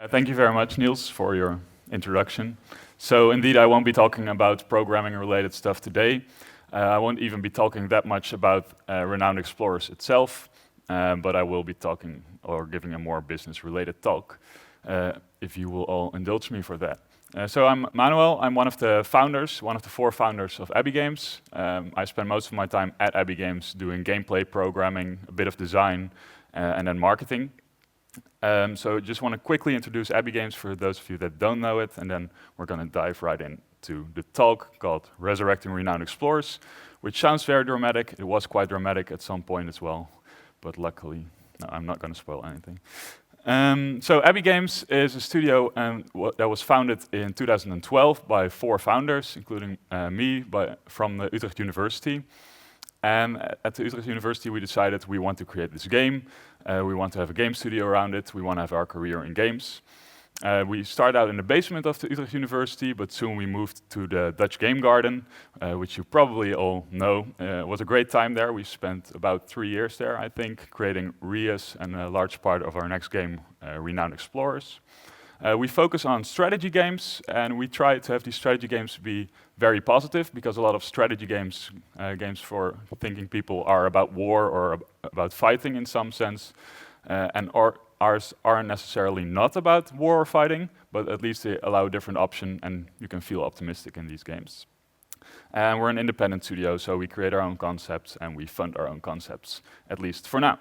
Thank you very much, Niels, for your introduction. So indeed, I won't be talking about programming-related stuff today. I won't even be talking that much about Renowned Explorers itself, but I will be talking or giving a more business-related talk, if you will all indulge me for that. So I'm Manuel. I'm one of the founders, one of the 4 founders of Abbey Games. I spend most of my time at Abbey Games doing gameplay programming, a bit of design, and then marketing. So just want to quickly introduce Abbey Games for those of you that don't know it, and then we're going to dive right into the talk called Resurrecting Renowned Explorers, which sounds very dramatic. It was quite dramatic at some point as well, but luckily, no, I'm not going to spoil anything. So Abbey Games is a studio that was founded in 2012 by 4 founders, including me, from the Utrecht University. And at the Utrecht University, we decided we want to create this game. We want to have a game studio around it. We want to have our career in games. We started out in the basement of the Utrecht University, but soon we moved to the Dutch Game Garden, which you probably all know. It was a great time there. We spent about 3 years there, I think, creating RIAs and a large part of our next game, Renowned Explorers. We focus on strategy games, and we try to have these strategy games be very positive, because a lot of strategy games, games for thinking people, are about war or about fighting in some sense, and ours aren't necessarily not about war or fighting, but at least they allow a different option, and you can feel optimistic in these games. And we're an independent studio, so we create our own concepts and we fund our own concepts, at least for now.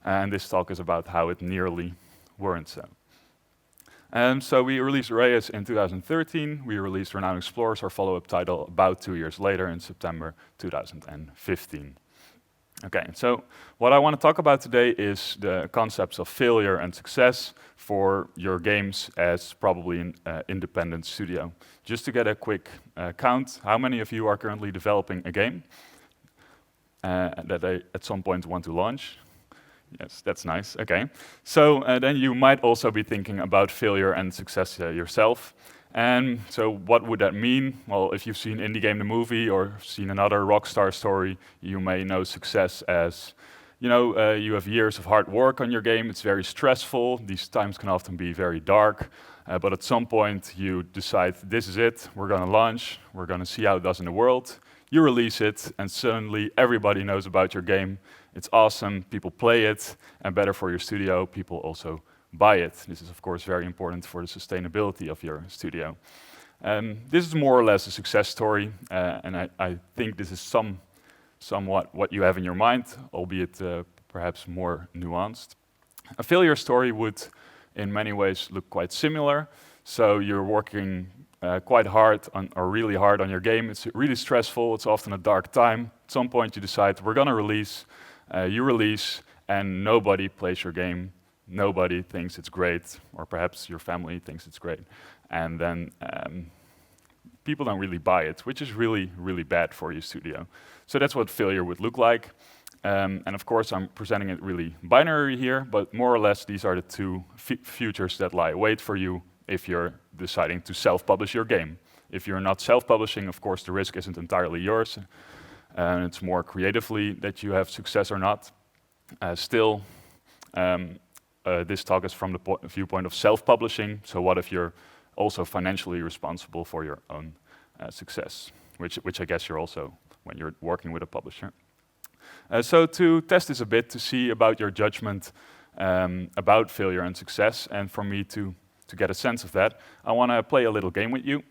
And this talk is about how it nearly weren't so. So we released RIAs in 2013. We released Renowned Explorers, our follow-up title, about 2 years later in September 2015. Okay, so what I want to talk about today is the concepts of failure and success for your games as probably an independent studio. Just to get a quick count, how many of you are currently developing a game that they at some point want to launch? Yes, that's nice. Okay. So then you might also be thinking about failure and success yourself. And so what would that mean? Well, if you've seen Indie Game the movie or seen another Rockstar story, you may know success as, you have years of hard work on your game. It's very stressful. These times can often be very dark. But at some point you decide, this is it. We're going to launch. We're going to see how it does in the world. You release it, and suddenly everybody knows about your game. It's awesome, people play it, and better for your studio, people also buy it. This is, of course, very important for the sustainability of your studio. This is more or less a success story, and I think this is somewhat what you have in your mind, albeit perhaps more nuanced. A failure story would, in many ways, look quite similar. So you're working quite hard or really hard on your game. It's really stressful. It's often a dark time. At some point, you decide we're going to release. You release, and nobody plays your game. Nobody thinks it's great, or perhaps your family thinks it's great. And then people don't really buy it, which is really, really bad for your studio. So that's what failure would look like. And of course, I'm presenting it really binary here, but more or less, these are the 2 futures that lie wait for you if you're deciding to self-publish your game. If you're not self-publishing, of course, the risk isn't entirely yours. And it's more creatively that you have success or not. Still, this talk is from the viewpoint of self-publishing. So what if you're also financially responsible for your own success, which I guess you're also when you're working with a publisher. So to test this a bit, to see about your judgment about failure and success, and for me to get a sense of that, I want to play a little game with you.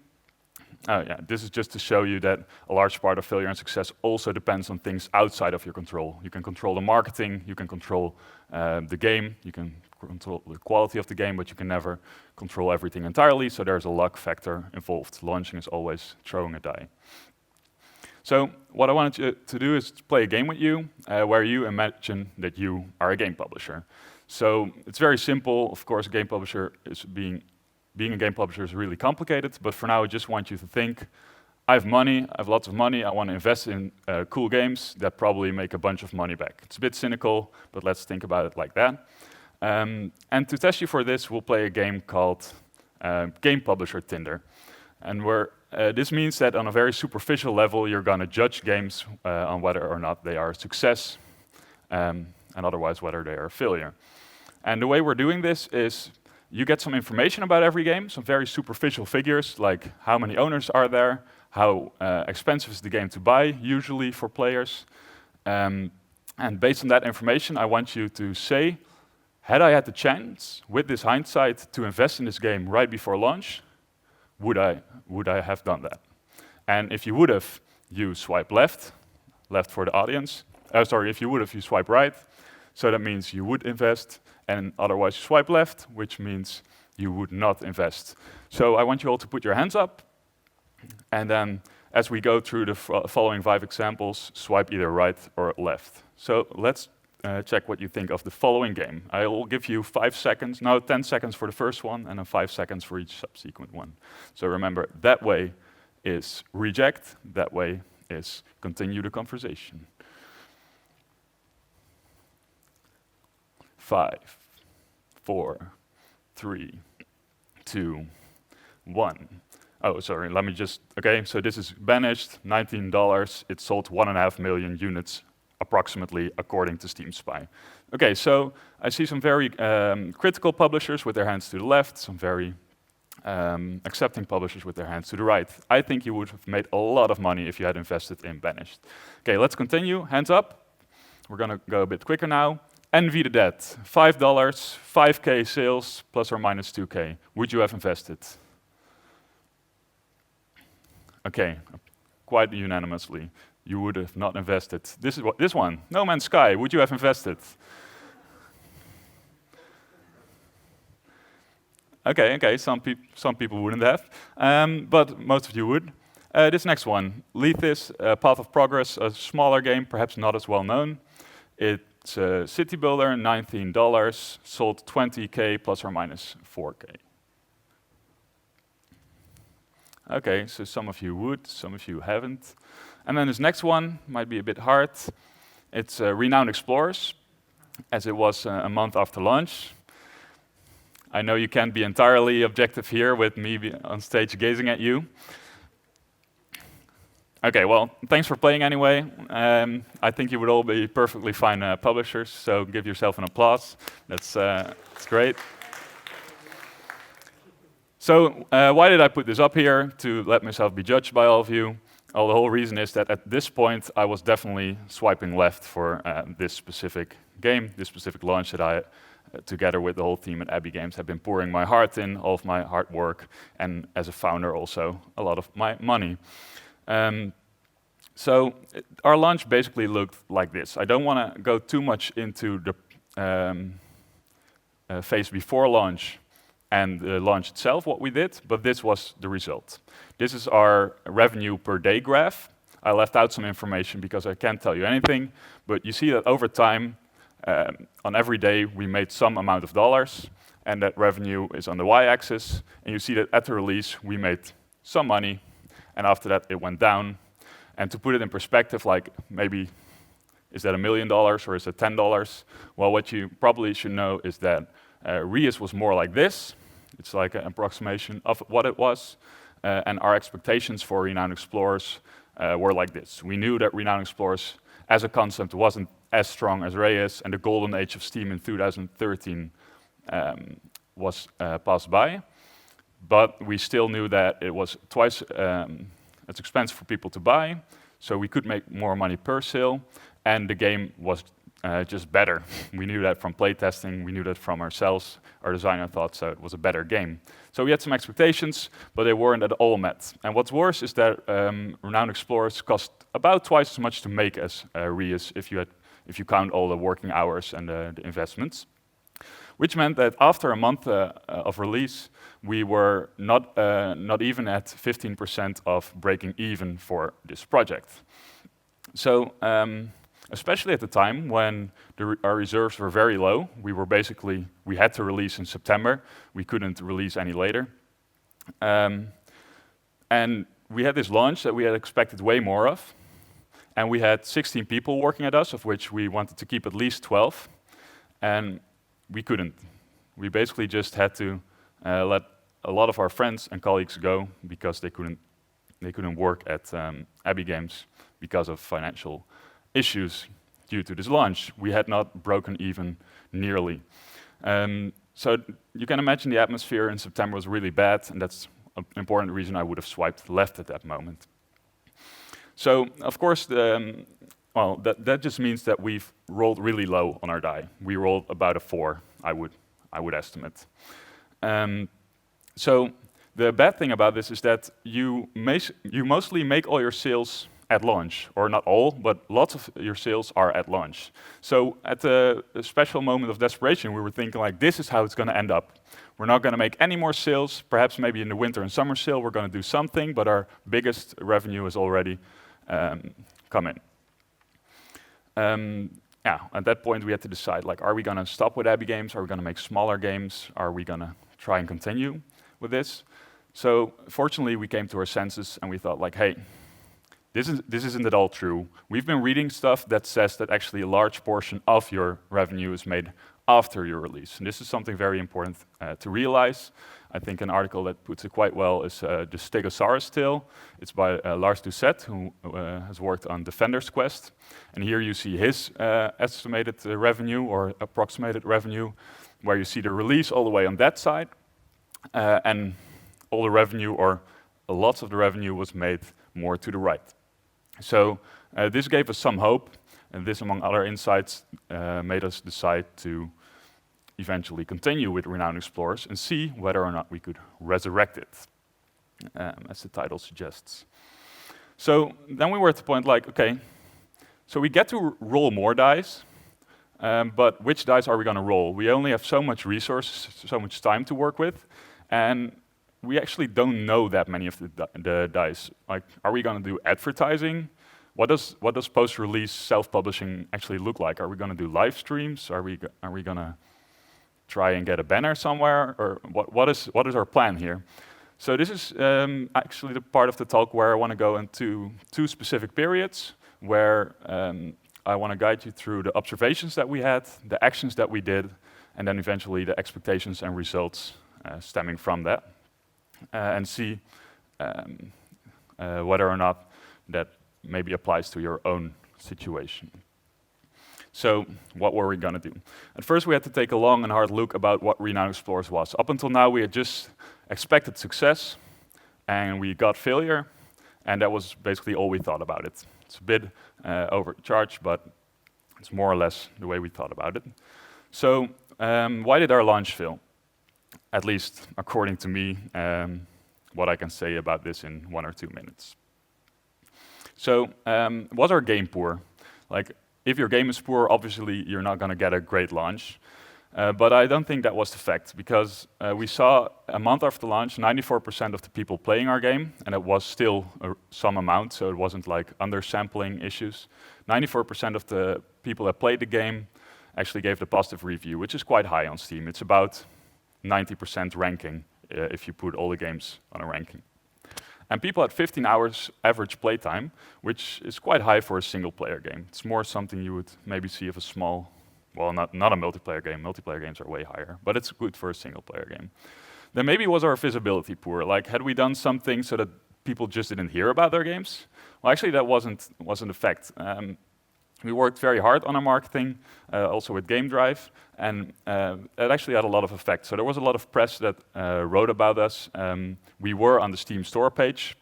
This is just to show you that a large part of failure and success also depends on things outside of your control. You can control the marketing, you can control the game, you can control the quality of the game, but you can never control everything entirely, so there's a luck factor involved. Launching is always throwing a die. So what I wanted you to do is play a game with you where you imagine that you are a game publisher. So it's very simple. Of course, a game publisher is being a game publisher is really complicated, but for now I just want you to think, I have money, I have lots of money, I want to invest in cool games that probably make a bunch of money back. It's a bit cynical, but let's think about it like that. And to test you for this, we'll play a game called Game Publisher Tinder. And this means that on a very superficial level, you're going to judge games on whether or not they are a success, and otherwise whether they are a failure. And the way we're doing this is you get some information about every game, some very superficial figures, like how many owners are there, how expensive is the game to buy, usually for players. And based on that information, I want you to say, had I had the chance, with this hindsight, to invest in this game right before launch, would I have done that? And if you would have, you swipe left for the audience. Sorry, if you would have, you swipe right. So that means you would invest, and otherwise you swipe left, which means you would not invest. So I want you all to put your hands up, and then as we go through the following 5 examples, swipe either right or left. So let's check what you think of the following game. I will give you 10 seconds for the first one, and then 5 seconds for each subsequent one. So remember, that way is reject, that way is continue the conversation. 5, 4, 3, 2, 1. Oh, sorry, let me just, okay, so this is banished, $19. It sold 1.5 million units approximately, according to Steam Spy. Okay, so I see some very critical publishers with their hands to the left, some very accepting publishers with their hands to the right. I think you would have made a lot of money if you had invested in Banished. Okay, let's continue. Hands up. We're gonna go a bit quicker now. Envy the Dead, $5, 5K sales, plus or minus 2K. Would you have invested? Okay, quite unanimously. You would have not invested. This one, No Man's Sky, would you have invested? Okay, some people wouldn't have, but most of you would. This next one, Lethis, Path of Progress, a smaller game, perhaps not as well known. It's a city builder, $19, sold 20K plus or minus 4K. Okay, so some of you would, some of you haven't. And then this next one might be a bit hard. It's Renowned Explorers, as it was a month after launch. I know you can't be entirely objective here with me on stage gazing at you. Okay, well, thanks for playing anyway. I think you would all be perfectly fine publishers, so give yourself an applause. That's great. So why did I put this up here? To let myself be judged by all of you. Well, the whole reason is that at this point, I was definitely swiping left for this specific game, this specific launch that I, together with the whole team at Abbey Games, have been pouring my heart in, all of my hard work, and as a founder also, a lot of my money. So our launch basically looked like this. I don't want to go too much into the phase before launch and the launch itself, what we did, but this was the result. This is our revenue per day graph. I left out some information because I can't tell you anything, but you see that over time, on every day, we made some amount of dollars, and that revenue is on the y-axis, and you see that at the release, we made some money, and after that, it went down. And to put it in perspective, like maybe, is that $1 million or is it $10? Well, what you probably should know is that Reus was more like this. It's like an approximation of what it was. And our expectations for Renowned Explorers were like this. We knew that Renowned Explorers as a concept wasn't as strong as Reus, and the golden age of Steam in 2013 was passed by. But we still knew that it was twice as expensive for people to buy, so we could make more money per sale, and the game was just better. We knew that from playtesting, we knew that from ourselves. Our designer thought so it was a better game. So we had some expectations, but they weren't at all met. And what's worse is that Renowned Explorers cost about twice as much to make as Reus if you count all the working hours and the investments. Which meant that after a month of release, we were not even at 15% of breaking even for this project. So, especially at the time when our reserves were very low, we had to release in September. We couldn't release any later. And we had this launch that we had expected way more of. And we had 16 people working at us, of which we wanted to keep at least 12. And we couldn't. We basically just had to let a lot of our friends and colleagues go because they couldn't work at Abbey Games because of financial issues due to this launch. We had not broken even nearly. So you can imagine the atmosphere in September was really bad, and that's an important reason I would have swiped left at that moment. So of course, well, that just means that we've rolled really low on our die. We rolled about a 4, I would estimate. So the bad thing about this is that you mostly make all your sales at launch, or not all, but lots of your sales are at launch. So at a special moment of desperation, we were thinking like, this is how it's going to end up. We're not going to make any more sales. Perhaps maybe in the winter and summer sale we're going to do something, but our biggest revenue has already come in. Yeah, at that point we had to decide, like, are we going to stop with Abbey Games? Are we going to make smaller games? Are we going to try and continue with this? So fortunately we came to our senses and we thought like, hey, this isn't at all true. We've been reading stuff that says that actually a large portion of your revenue is made after your release. And this is something very important to realize. I think an article that puts it quite well is The Stegosaurus Tale. It's by Lars Doucet, who has worked on Defender's Quest. And here you see his estimated revenue or approximated revenue, where you see the release all the way on that side. And all the revenue, or lots of the revenue, was made more to the right. So this gave us some hope, and this, among other insights, made us decide to eventually continue with Renowned Explorers and see whether or not we could resurrect it, as the title suggests. So then we were at the point like, okay, so we get to roll more dice, but which dice are we going to roll? We only have so much resources, so much time to work with, and we actually don't know that many of the dice. Like, are we going to do advertising? What does post-release self-publishing actually look like? Are we going to do live streams? Are we going to try and get a banner somewhere? Or what is our plan here? So this is actually the part of the talk where I want to go into 2 specific periods, where I want to guide you through the observations that we had, the actions that we did, and then eventually the expectations and results stemming from that. And see whether or not that maybe applies to your own situation. So what were we going to do? At first we had to take a long and hard look about what Renowned Explorers was. Up until now we had just expected success, and we got failure, and that was basically all we thought about it. It's a bit overcharged, but it's more or less the way we thought about it. So why did our launch fail? At least according to me, what I can say about this in 1 or 2 minutes. So, was our game poor? Like, if your game is poor, obviously you're not going to get a great launch. But I don't think that was the fact, because we saw a month after launch, 94% of the people playing our game, and it was still some amount, so it wasn't like undersampling issues. 94% of the people that played the game actually gave the positive review, which is quite high on Steam. It's about 90% ranking if you put all the games on a ranking. And people had 15 hours average playtime, which is quite high for a single-player game. It's more something you would maybe see of a small, well, not a multiplayer game. Multiplayer games are way higher, but it's good for a single-player game. Then maybe was our visibility poor? Like, had we done something so that people just didn't hear about their games? Well, actually, that wasn't the fact. We worked very hard on our marketing, also with Game Drive, and it actually had a lot of effect. So there was a lot of press that wrote about us. We were on the Steam store page,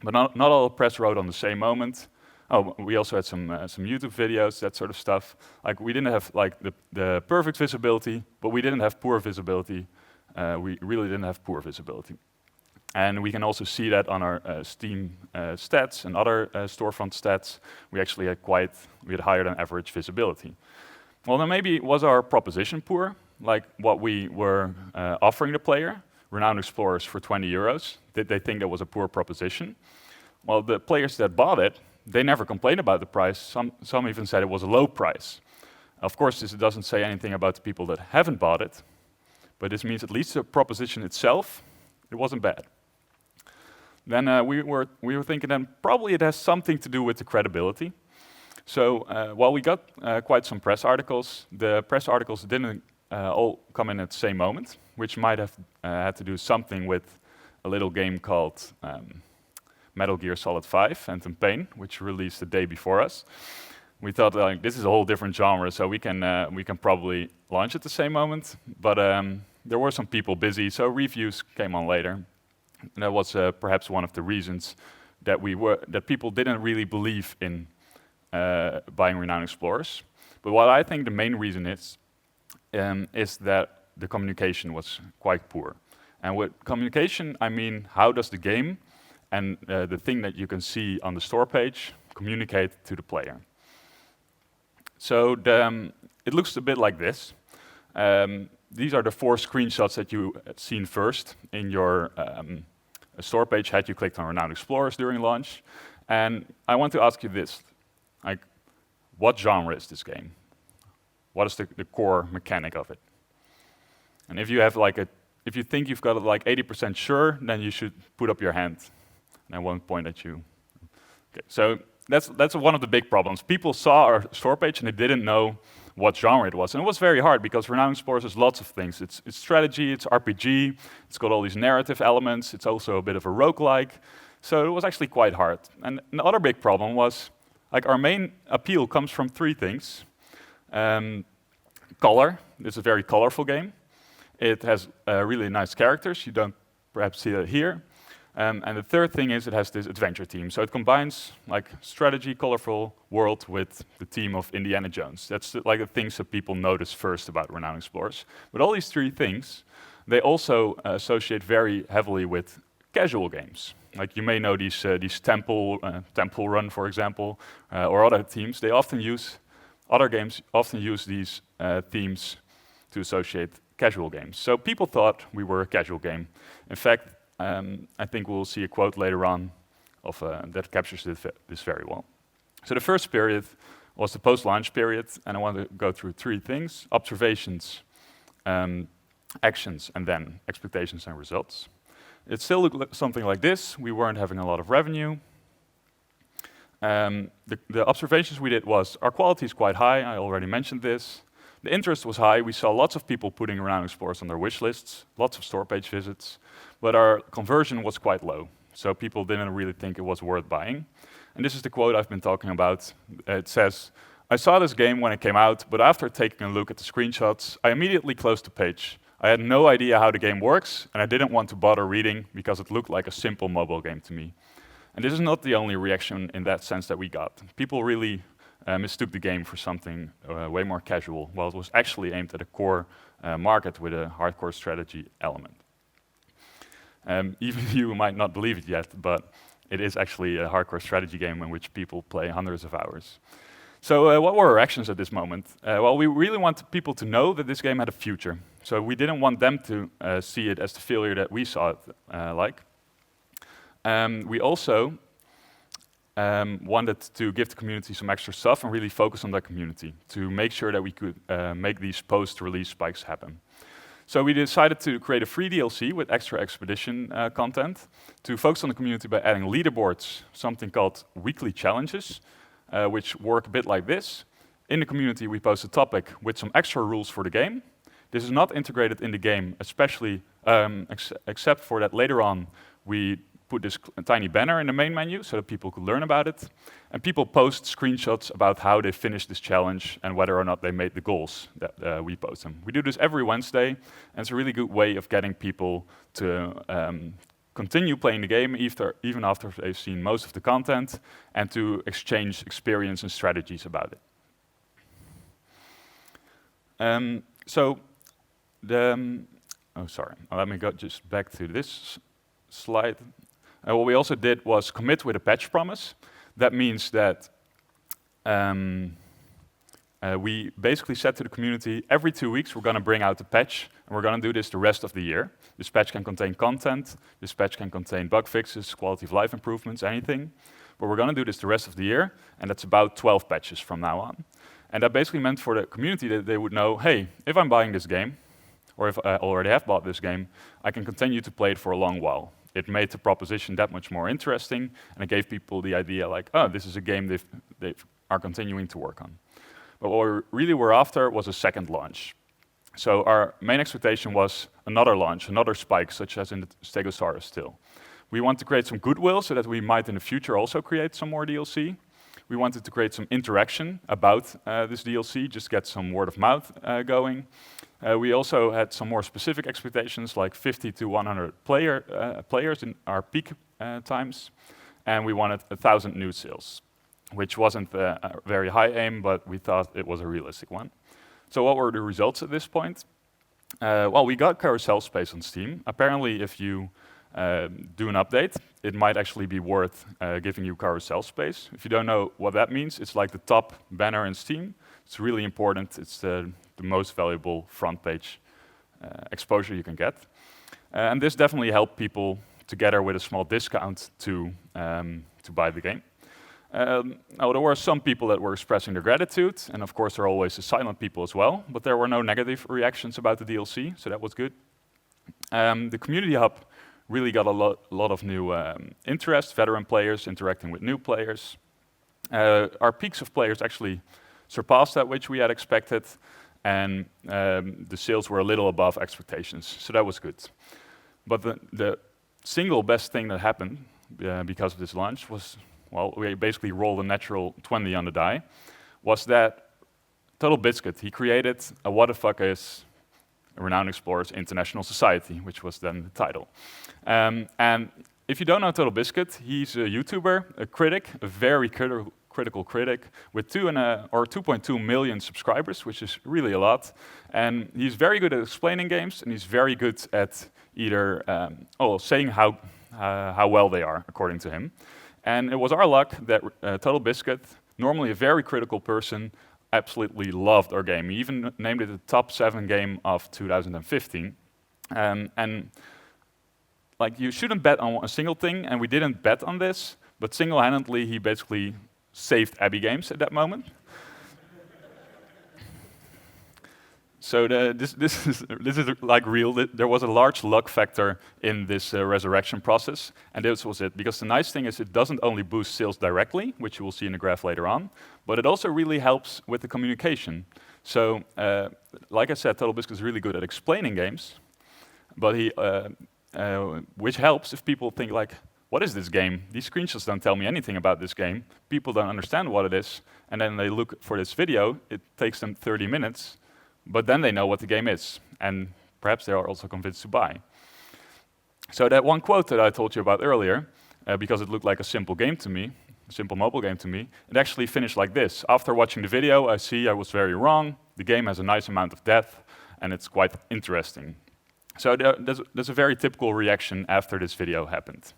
but not all press wrote on the same moment. Oh, we also had some YouTube videos, that sort of stuff. Like, we didn't have like the perfect visibility, but we didn't have poor visibility. We really didn't have poor visibility. And we can also see that on our Steam stats and other storefront stats. We actually had higher than average visibility. Well, then maybe was our proposition poor, like what we were offering the player, Renowned Explorers for 20 euros. Did they think that was a poor proposition? Well, the players that bought it, they never complained about the price. Some even said it was a low price. Of course, this doesn't say anything about the people that haven't bought it, but this means at least the proposition itself, it wasn't bad. Then we were thinking then probably it has something to do with the credibility. So while we got quite some press articles, the press articles didn't all come in at the same moment, which might have had to do something with a little game called Metal Gear Solid 5, Phantom Pain, which released the day before us. We thought like this is a whole different genre, so we can probably launch at the same moment. But there were some people busy, so reviews came on later. And that was perhaps one of the reasons that people didn't really believe in buying Renowned Explorers. But what I think the main reason is that the communication was quite poor. And with communication, I mean, how does the game and the thing that you can see on the store page communicate to the player? So it looks a bit like this. These are the 4 screenshots that you had seen first in your store page had you clicked on Renowned Explorers during launch. And I want to ask you this, like, what genre is this game? What is the core mechanic of it? And if you have if you think you've got it like 80% sure, then you should put up your hand. And I won't point at you. Okay, so that's one of the big problems. People saw our store page and they didn't know what genre it was. And it was very hard because Renowned Explorers has lots of things. It's strategy, it's RPG, it's got all these narrative elements, it's also a bit of a roguelike. So it was actually quite hard. And the other big problem was, like, our main appeal comes from 3 things. Color, it's a very colorful game. It has really nice characters, you don't perhaps see that here. And the third thing is it has this adventure theme. So it combines like strategy, colorful world with the theme of Indiana Jones. That's like the things that people notice first about Renowned Explorers. But all these 3 things, they also associate very heavily with casual games. Like you may know these Temple Run, for example, or other themes. Other games often use these themes to associate casual games. So people thought we were a casual game. In fact, I think we'll see a quote later on that captures this very well. So the first period was the post-launch period, and I want to go through 3 things: observations, actions, and then expectations and results. It still looked something like this. We weren't having a lot of revenue. The observations we did was, our quality is quite high, I already mentioned this. The interest was high, we saw lots of people putting Renowned Explorers on their wish lists, lots of store page visits, but our conversion was quite low, so people didn't really think it was worth buying. And this is the quote I've been talking about. It says, "I saw this game when it came out, but after taking a look at the screenshots, I immediately closed the page. I had no idea how the game works, and I didn't want to bother reading because it looked like a simple mobile game to me." And this is not the only reaction in that sense that we got. People really mistook the game for something way more casual, while it was actually aimed at a core market with a hardcore strategy element. Even you might not believe it yet, but it is actually a hardcore strategy game in which people play hundreds of hours. So what were our actions at this moment? Well, we really wanted people to know that this game had a future. So we didn't want them to see it as the failure that we saw it like. We also wanted to give the community some extra stuff and really focus on that community to make sure that we could make these post-release spikes happen. So we decided to create a free DLC with extra expedition content to focus on the community by adding leaderboards, something called weekly challenges, which work a bit like this. In the community, we post a topic with some extra rules for the game. This is not integrated in the game, especially except for that later on we put this tiny banner in the main menu so that people could learn about it. And people post screenshots about how they finished this challenge and whether or not they made the goals that we post them. We do this every Wednesday, and it's a really good way of getting people to continue playing the game even after they've seen most of the content, and to exchange experience and strategies about it. Let me go just back to this slide. What we also did was commit with a patch promise. That means that we basically said to the community, every 2 weeks we're going to bring out a patch, and we're going to do this the rest of the year. This patch can contain content, this patch can contain bug fixes, quality of life improvements, anything. But we're going to do this the rest of the year, and that's about 12 patches from now on. And that basically meant for the community that they would know, hey, if I'm buying this game, or if I already have bought this game, I can continue to play it for a long while. It made the proposition that much more interesting, and it gave people the idea like, oh, this is a game they are continuing to work on. But what we really were after was a second launch. So our main expectation was another launch, another spike, such as in the Stegosaurus still. We want to create some goodwill so that we might in the future also create some more DLC. we wanted to create some interaction about this DLC, just get some word of mouth going. We also had some more specific expectations, like 50 to 100 players in our peak times, and we wanted 1,000 new sales, which wasn't a very high aim, but we thought it was a realistic one. So what were the results at this point? Well, we got carousel space on Steam. Apparently, if you do an update, it might actually be worth giving you carousel space. If you don't know what that means, it's like the top banner in Steam. It's really important. It's the most valuable front page exposure you can get. And this definitely helped people together with a small discount to buy the game. Now, there were some people that were expressing their gratitude, and of course there are always the silent people as well, but there were no negative reactions about the DLC, so that was good. The community hub really got a lot of new interest, veteran players interacting with new players. Our peaks of players actually surpassed that which we had expected, and the sales were a little above expectations, so that was good. But the single best thing that happened because of this launch was, well, we basically rolled a natural 20 on the die, was that Total Biscuit, he created a What the Fuck Is Renowned Explorers International Society, which was then the title. And if you don't know Total Biscuit, he's a YouTuber, a critic, a very critical critic with 2.2 million subscribers, which is really a lot. And he's very good at explaining games, and he's very good at either saying how well they are, according to him. And it was our luck that Total Biscuit, normally a very critical person, absolutely loved our game. He even named it the top 7 game of 2015. And like, you shouldn't bet on a single thing, and we didn't bet on this, but single-handedly he basically saved Abbey Games at that moment. So this is like real. There was a large luck factor in this resurrection process, and this was it. Because the nice thing is it doesn't only boost sales directly, which you will see in the graph later on, but it also really helps with the communication. So, like I said, Total Biscuit is really good at explaining games, but which helps if people think like, what is this game? These screenshots don't tell me anything about this game. People don't understand what it is, and then they look for this video. It takes them 30 minutes. But then they know what the game is, and perhaps they are also convinced to buy. So that one quote that I told you about earlier, because it looked like a simple game to me, a simple mobile game to me, it actually finished like this. After watching the video, I see I was very wrong. The game has a nice amount of depth, and it's quite interesting. So there's a very typical reaction after this video happened.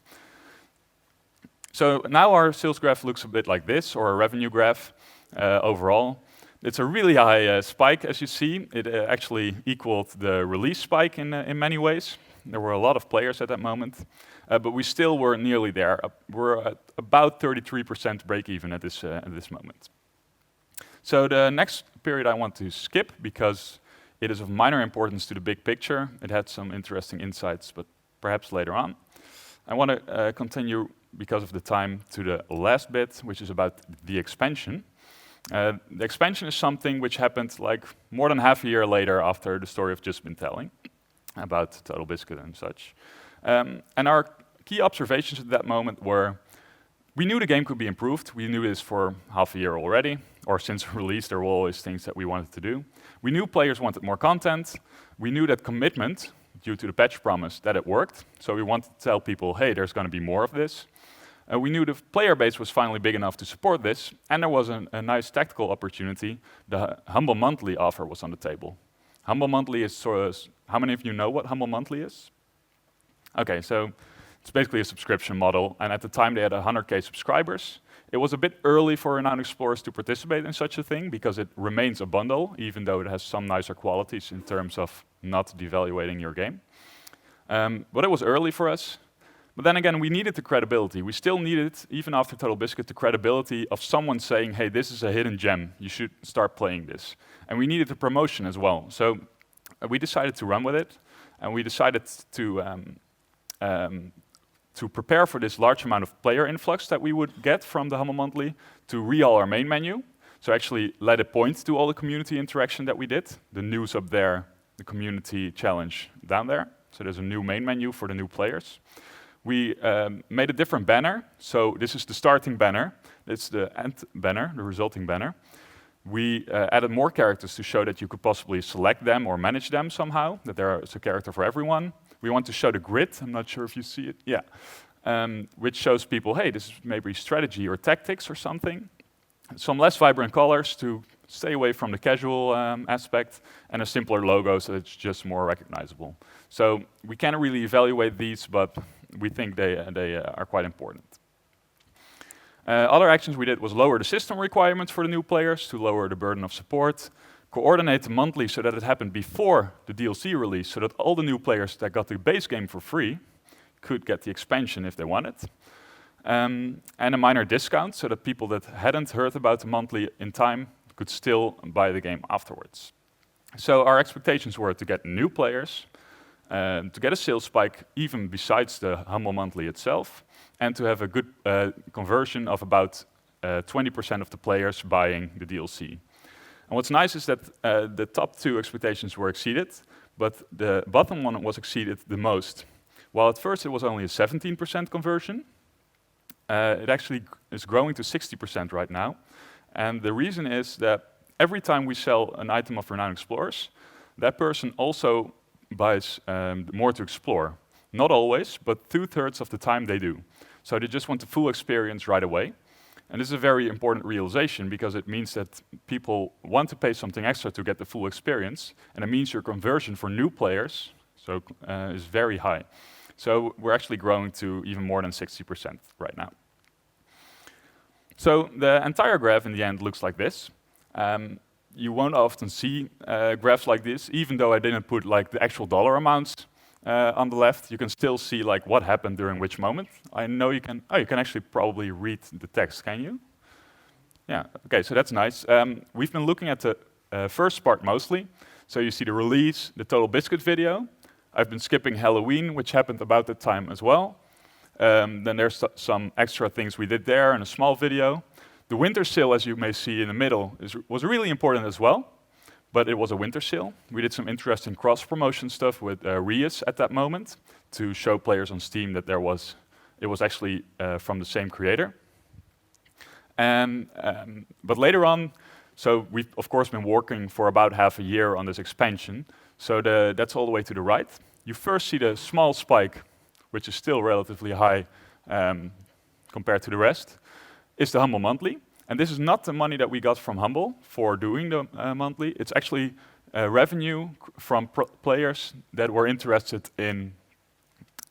So now our sales graph looks a bit like this, or a revenue graph overall. It's a really high spike, as you see. It actually equaled the release spike in many ways. There were a lot of players at that moment, but we still were nearly there. We're at about 33% break-even at this moment. So the next period I want to skip because it is of minor importance to the big picture. It had some interesting insights, but perhaps later on. I want to continue, because of the time, to the last bit, which is about the expansion. The expansion is something which happened like more than half a year later after the story I've just been telling about Total Biscuit and such. And our key observations at that moment were, we knew the game could be improved. We knew this for half a year already, or since release there were always things that we wanted to do. We knew players wanted more content. We knew that commitment, due to the patch promise, that it worked. So we wanted to tell people, hey, there's going to be more of this. We knew the player base was finally big enough to support this, and there was a nice tactical opportunity. The Humble Monthly offer was on the table. Humble Monthly is how many of you know what Humble Monthly is? Okay, so it's basically a subscription model, and at the time they had 100K subscribers. It was a bit early for Renowned Explorers to participate in such a thing, because it remains a bundle, even though it has some nicer qualities in terms of not devaluating your game. But it was early for us. But then again, we needed the credibility. We still needed, even after Total Biscuit, the credibility of someone saying, hey, this is a hidden gem. You should start playing this. And we needed the promotion as well. So we decided to run with it. And we decided to prepare for this large amount of player influx that we would get from the Humble Monthly, to re-all our main menu. So actually let it point to all the community interaction that we did. The news up there, the community challenge down there. So there's a new main menu for the new players. we made a different banner. So this is the starting banner. It's the end banner, the resulting banner. We added more characters to show that you could possibly select them or manage them somehow, that there is a character for everyone. We want to show the grid. I'm not sure if you see it. Yeah. Which shows people, hey, this is maybe strategy or tactics or something. Some less vibrant colors to stay away from the casual aspect, and a simpler logo so it's just more recognizable. So we can't really evaluate these, but we think they are quite important. Other actions we did was lower the system requirements for the new players to lower the burden of support, coordinate the monthly so that it happened before the DLC release, so that all the new players that got the base game for free could get the expansion if they wanted. And a minor discount so that people that hadn't heard about the monthly in time could still buy the game afterwards. So our expectations were to get new players, to get a sales spike even besides the Humble Monthly itself, and to have a good conversion of about 20% of the players buying the DLC. And what's nice is that the top two expectations were exceeded, but the bottom one was exceeded the most. While at first it was only a 17% conversion, it actually is growing to 60% right now. And the reason is that every time we sell an item of Renowned Explorers, that person also buys more to explore. Not always, but 2/3 of the time they do. So they just want the full experience right away. And this is a very important realization because it means that people want to pay something extra to get the full experience, and it means your conversion for new players is very high. So we're actually growing to even more than 60% right now. So the entire graph in the end looks like this. You won't often see graphs like this, even though I didn't put like the actual dollar amounts on the left. You can still see like what happened during which moment. I know you can. Oh, you can actually probably read the text. Can you? Yeah. Okay. So that's nice. We've been looking at the first part mostly. So you see the release, the Total Biscuit video. I've been skipping Halloween, which happened about that time as well. Then there's some extra things we did there in a small video. The winter sale, as you may see in the middle, was really important as well, but it was a winter sale. We did some interesting cross-promotion stuff with Rias at that moment to show players on Steam that it was actually from the same creator. But later on, so we've of course been working for about half a year on this expansion. So that's all the way to the right. You first see the small spike, which is still relatively high compared to the rest, is the Humble Monthly. And this is not the money that we got from Humble for doing the monthly. It's actually revenue from players that were interested in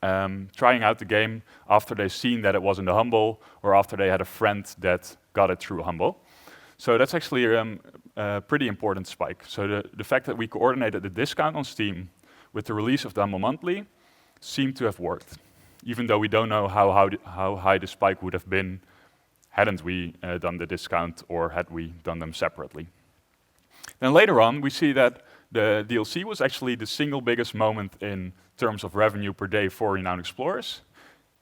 trying out the game after they've seen that it was in the Humble, or after they had a friend that got it through Humble. So that's actually a pretty important spike. So the fact that we coordinated the discount on Steam with the release of the Humble Monthly seemed to have worked, even though we don't know how high the spike would have been hadn't we done the discount or had we done them separately. Then later on, we see that the DLC was actually the single biggest moment in terms of revenue per day for Renowned Explorers.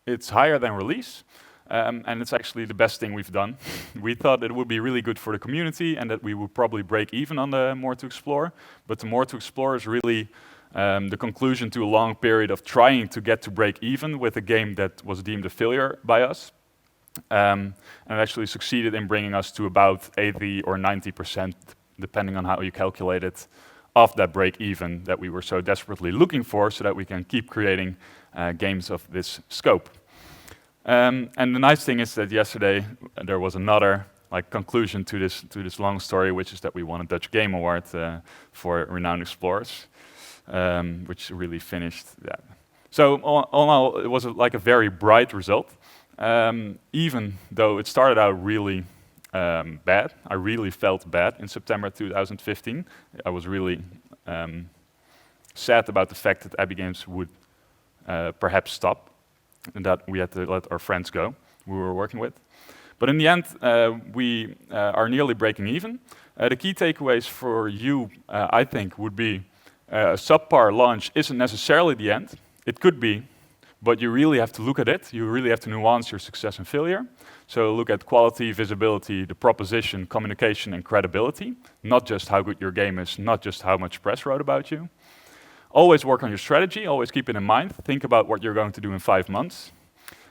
It's higher than release, and it's actually the best thing we've done. We thought it would be really good for the community and that we would probably break even on the More to Explore, but the More to Explore is really the conclusion to a long period of trying to get to break even with a game that was deemed a failure by us. And it actually succeeded in bringing us to about 80 or 90%, depending on how you calculate it, of that break even that we were so desperately looking for so that we can keep creating games of this scope. And the nice thing is that yesterday there was another conclusion to this long story, which is that we won a Dutch Game Award for Renowned Explorers, which really finished that. So all in all, it was a very bright result. Even though it started out really bad. I really felt bad in September 2015. I was really sad about the fact that Abbey Games would perhaps stop and that we had to let our friends go who we were working with. But in the end, we are nearly breaking even. The key takeaways for you, I think, would be a subpar launch isn't necessarily the end. It could be, but you really have to look at it. You really have to nuance your success and failure. So look at quality, visibility, the proposition, communication, and credibility. Not just how good your game is, not just how much press wrote about you. Always work on your strategy, always keep it in mind. Think about what you're going to do in 5 months.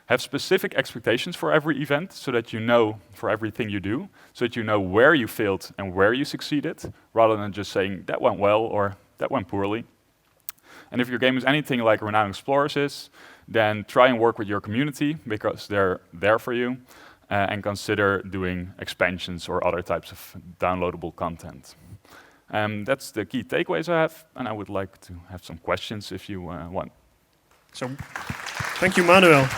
Have specific expectations for every event so that you know for everything you do, so that you know where you failed and where you succeeded, rather than just saying that went well or that went poorly. And if your game is anything like Renowned Explorers is, then try and work with your community because they're there for you, and consider doing expansions or other types of downloadable content. That's the key takeaways I have, and I would like to have some questions if you want. So, thank you, Manuel.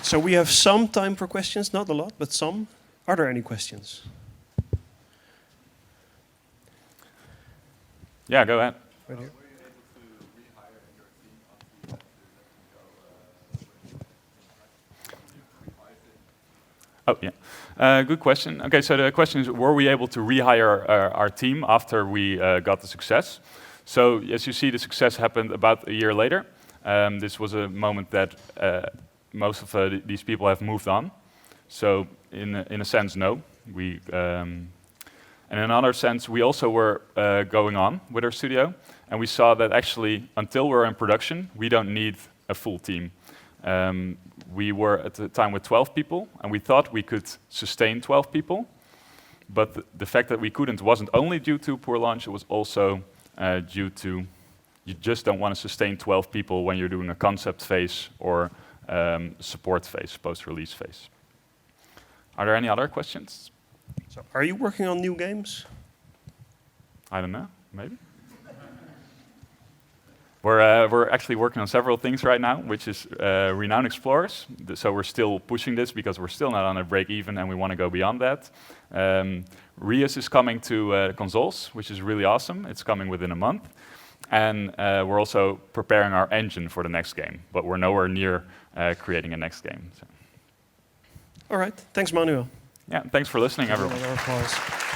So we have some time for questions, not a lot, but some. Are there any questions? Yeah, go ahead. Right here. Oh, yeah. Good question. Okay, so the question is, were we able to rehire our team after we got the success? So, as you see, the success happened about a year later. This was a moment that most of these people have moved on. So, in a sense, no. And in another sense, we also were going on with our studio, and we saw that actually, until we're in production, we don't need a full team. We were at the time with 12 people, and we thought we could sustain 12 people. But the fact that we couldn't wasn't only due to poor launch, it was also due to you just don't want to sustain 12 people when you're doing a concept phase or support phase, post-release phase. Are there any other questions? So, are you working on new games? I don't know, maybe. We're actually working on several things right now, which is Renowned Explorers. So we're still pushing this because we're still not on a break even and we want to go beyond that. Reus is coming to consoles, which is really awesome. It's coming within a month. And we're also preparing our engine for the next game, but we're nowhere near creating a next game. So. All right, thanks, Manuel. Yeah, thanks for listening, everyone. Another applause.